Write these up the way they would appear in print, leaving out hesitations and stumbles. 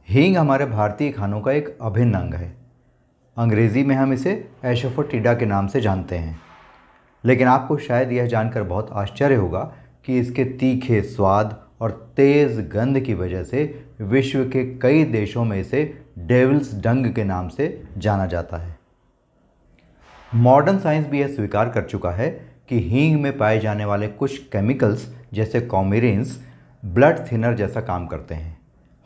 हींग हमारे भारतीय खानों का एक अभिन्न अंग है। अंग्रेज़ी में हम इसे एशोफोटिडा के नाम से जानते हैं। लेकिन आपको शायद यह जानकर बहुत आश्चर्य होगा कि इसके तीखे स्वाद और तेज़ गंध की वजह से विश्व के कई देशों में इसे डेविल्स डंग के नाम से जाना जाता है। मॉडर्न साइंस भी यह स्वीकार कर चुका है कि हींग में पाए जाने वाले कुछ केमिकल्स जैसे कॉमेरिन्स ब्लड थिनर जैसा काम करते हैं।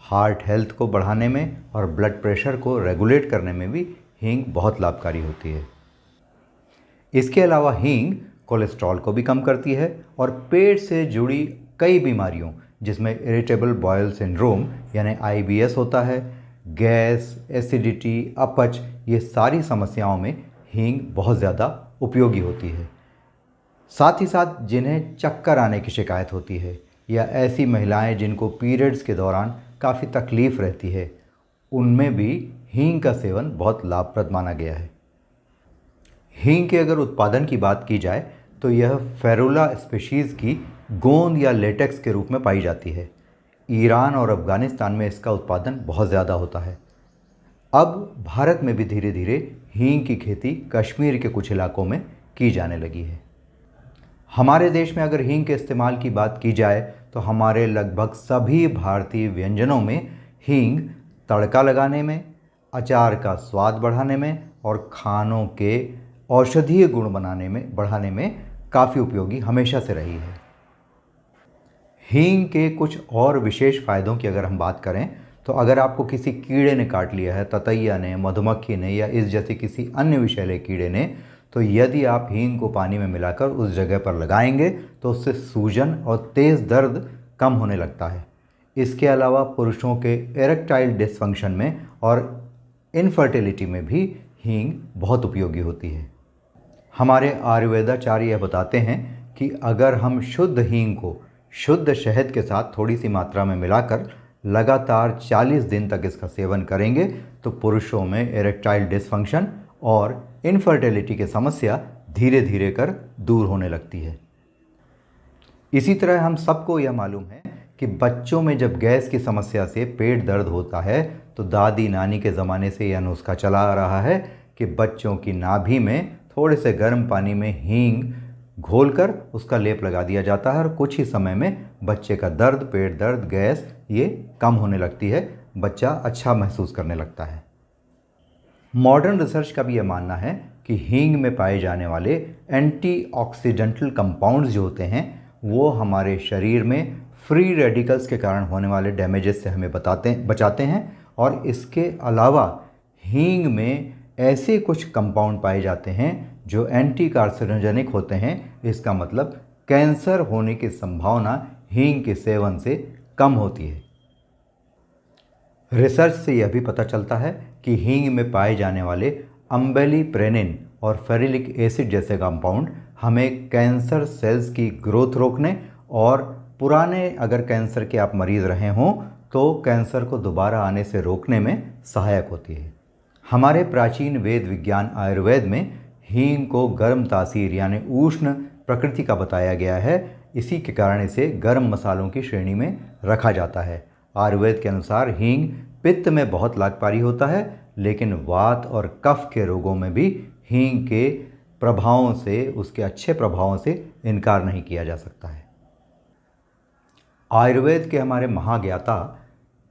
हार्ट हेल्थ को बढ़ाने में और ब्लड प्रेशर को रेगुलेट करने में भी हींग बहुत लाभकारी होती है। इसके अलावा हींग कोलेस्ट्रॉल को भी कम करती है और पेट से जुड़ी कई बीमारियों जिसमें इरिटेबल बॉयल सिंड्रोम यानी IBS होता है, गैस, एसिडिटी, अपच, ये सारी समस्याओं में हींग बहुत ज़्यादा उपयोगी होती है। साथ ही साथ जिन्हें चक्कर आने की शिकायत होती है या ऐसी महिलाएं जिनको पीरियड्स के दौरान काफ़ी तकलीफ़ रहती है, उनमें भी हींग का सेवन बहुत लाभप्रद माना गया है। हींग के अगर उत्पादन की बात की जाए तो यह फेरुला स्पीशीज़ की गोंद या लेटेक्स के रूप में पाई जाती है। ईरान और अफ़गानिस्तान में इसका उत्पादन बहुत ज़्यादा होता है। अब भारत में भी धीरे धीरे हींग की खेती कश्मीर के कुछ इलाकों में की जाने लगी है। हमारे देश में अगर हींग के इस्तेमाल की बात की जाए तो हमारे लगभग सभी भारतीय व्यंजनों में हींग तड़का लगाने में, अचार का स्वाद बढ़ाने में और खानों के औषधीय गुण बढ़ाने में काफ़ी उपयोगी हमेशा से रही है। हींग के कुछ और विशेष फ़ायदों की अगर हम बात करें तो अगर आपको किसी कीड़े ने काट लिया है, ततैया ने, मधुमक्खी ने या इस जैसे किसी अन्य विषैले कीड़े ने, तो यदि आप हींग को पानी में मिलाकर उस जगह पर लगाएंगे तो उससे सूजन और तेज़ दर्द कम होने लगता है। इसके अलावा पुरुषों के एरेक्टाइल डिसफंक्शन में और इनफर्टिलिटी में भी हींग बहुत उपयोगी होती है। हमारे आयुर्वेदाचार्य यह बताते हैं कि अगर हम शुद्ध हींग को शुद्ध शहद के साथ थोड़ी सी मात्रा में मिलाकर लगातार 40 दिन तक इसका सेवन करेंगे तो पुरुषों में एरेक्टाइल डिसफंक्शन और इनफर्टिलिटी की समस्या धीरे धीरे कर दूर होने लगती है। इसी तरह हम सबको यह मालूम है कि बच्चों में जब गैस की समस्या से पेट दर्द होता है तो दादी नानी के ज़माने से यह नुस्खा चला आ रहा है कि बच्चों की नाभि में थोड़े से गर्म पानी में हींग घोलकर उसका लेप लगा दिया जाता है और कुछ ही समय में बच्चे का दर्द, पेट दर्द, गैस ये कम होने लगती है, बच्चा अच्छा महसूस करने लगता है। मॉडर्न रिसर्च का भी यह मानना है कि हींग में पाए जाने वाले एंटीऑक्सीडेंटल कंपाउंड्स जो होते हैं वो हमारे शरीर में फ्री रेडिकल्स के कारण होने वाले डैमेजेस से हमें बचाते हैं और इसके अलावा हींग में ऐसे कुछ कंपाउंड पाए जाते हैं जो एंटी कार्सिनोजेनिक होते हैं। इसका मतलब कैंसर होने की संभावना हींग के सेवन से कम होती है। रिसर्च से यह भी पता चलता है कि हींग में पाए जाने वाले अम्बेलिप्रेनिन और फेरिलिक एसिड जैसे कंपाउंड हमें कैंसर सेल्स की ग्रोथ रोकने और पुराने अगर कैंसर के आप मरीज़ रहे हों तो कैंसर को दोबारा आने से रोकने में सहायक होती है। हमारे प्राचीन वेद विज्ञान आयुर्वेद में हींग को गर्म तासीर यानी उष्ण प्रकृति का बताया गया है। इसी के कारण इसे गर्म मसालों की श्रेणी में रखा जाता है। आयुर्वेद के अनुसार हींग पित्त में बहुत लाभकारी होता है, लेकिन वात और कफ के रोगों में भी हींग के प्रभावों से, उसके अच्छे प्रभावों से इनकार नहीं किया जा सकता है। आयुर्वेद के हमारे महाज्ञाता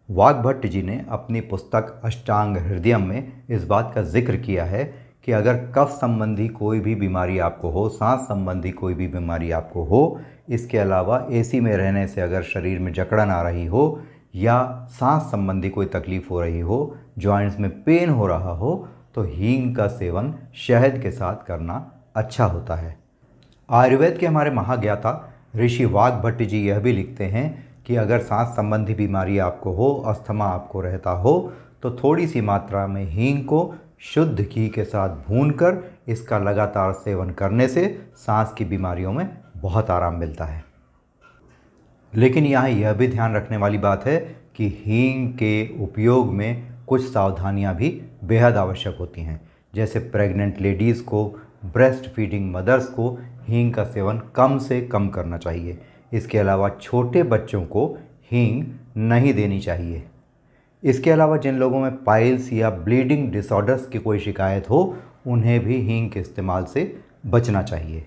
वाग्भट्ट जी ने अपनी पुस्तक अष्टांग हृदयम में इस बात का जिक्र किया है कि अगर कफ संबंधी कोई भी बीमारी आपको हो, सांस संबंधी कोई भी बीमारी आपको हो, इसके अलावा AC में रहने से अगर शरीर में जकड़न आ रही हो या सांस संबंधी कोई तकलीफ़ हो रही हो, जॉइंट्स में पेन हो रहा हो, तो हींग का सेवन शहद के साथ करना अच्छा होता है। आयुर्वेद के हमारे महाज्ञाता ऋषि वाग्भट्ट जी यह भी लिखते हैं कि अगर सांस संबंधी बीमारी आपको हो, अस्थमा आपको रहता हो, तो थोड़ी सी मात्रा में हींग को शुद्ध घी के साथ भूनकर इसका लगातार सेवन करने से सांस की बीमारियों में बहुत आराम मिलता है। लेकिन यहाँ यह भी ध्यान रखने वाली बात है कि हींग के उपयोग में कुछ सावधानियाँ भी बेहद आवश्यक होती हैं। जैसे प्रेग्नेंट लेडीज़ को, ब्रेस्ट फीडिंग मदर्स को हींग का सेवन कम से कम करना चाहिए। इसके अलावा छोटे बच्चों को हींग नहीं देनी चाहिए। इसके अलावा जिन लोगों में पाइल्स या ब्लीडिंग डिसऑर्डर्स की कोई शिकायत हो, उन्हें भी हींग के इस्तेमाल से बचना चाहिए।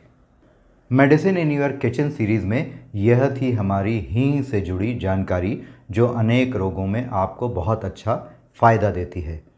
Medicine in your kitchen series में यह थी हमारी हींग से जुड़ी जानकारी, जो अनेक रोगों में आपको बहुत अच्छा फ़ायदा देती है।